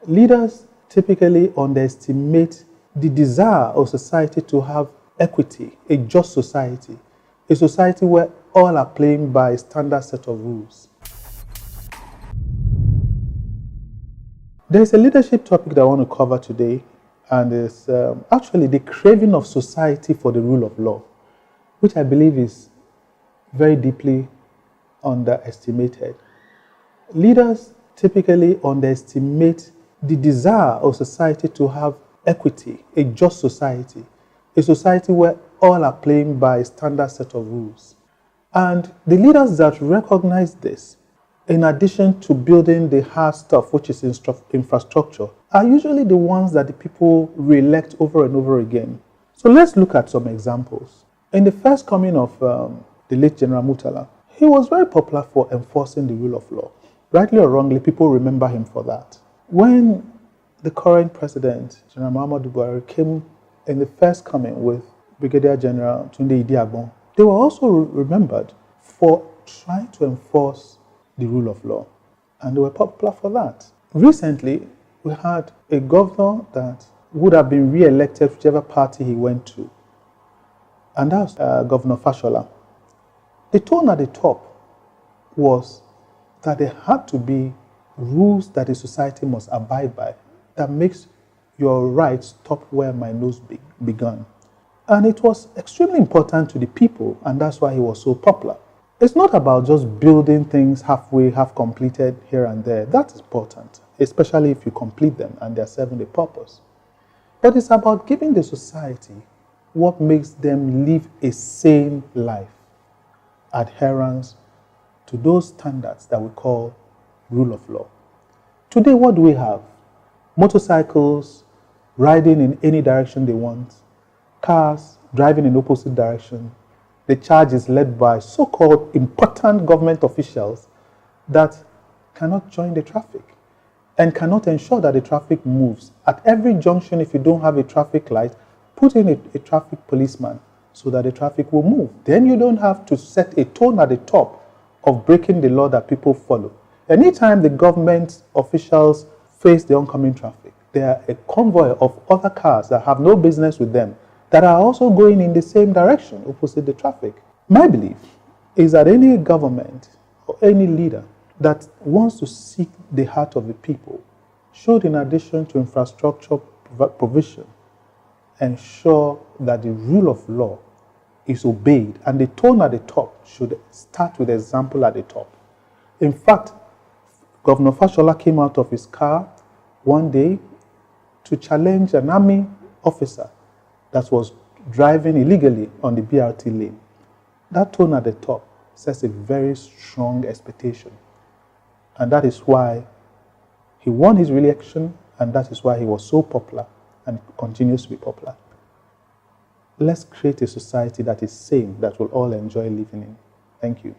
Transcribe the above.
Leaders typically underestimate the desire of society to have equity, a just society, a society where all are playing by a standard set of rules. There is a leadership topic that I want to cover today, and it's actually the craving of society for the rule of law, which I believe is very deeply underestimated. Leaders typically underestimate the desire of society to have equity, a just society, a society where all are playing by a standard set of rules. And the leaders that recognize this, in addition to building the hard stuff, which is infrastructure, are usually the ones that the people re-elect over and over again. So let's look at some examples. In the first coming of the late General Murtala, he was very popular for enforcing the rule of law. Rightly or wrongly, people remember him for that. When the current president, General Muhammadu Buhari, came in the first coming with Brigadier General Tunde Idiagbon, they were also remembered for trying to enforce the rule of law. And they were popular for that. Recently, we had a governor that would have been re-elected whichever party he went to. And that was Governor Fashola. The tone at the top was that there had to be rules that a society must abide by that makes your rights stop where my nose began. And it was extremely important to the people, and that's why he was so popular. It's not about just building things halfway, half completed here and there. That's important, especially if you complete them and they're serving a purpose. But it's about giving the society what makes them live a sane life, adherence to those standards that we call rule of law. Today, what do we have? Motorcycles riding in any direction they want, cars driving in opposite direction. The charge is led by so-called important government officials that cannot join the traffic and cannot ensure that the traffic moves. At every junction, if you don't have a traffic light, put in a traffic policeman so that the traffic will move. Then you don't have to set a tone at the top of breaking the law that people follow. Anytime the government officials face the oncoming traffic, there are a convoy of other cars that have no business with them that are also going in the same direction, opposite the traffic. My belief is that any government or any leader that wants to seek the heart of the people should, in addition to infrastructure provision, ensure that the rule of law is obeyed, and the tone at the top should start with example at the top. In fact, Governor Fashola came out of his car one day to challenge an army officer that was driving illegally on the BRT lane. That tone at the top sets a very strong expectation. And that is why he won his re-election, and that is why he was so popular and continues to be popular. Let's create a society that is sane, that we'll all enjoy living in. Thank you.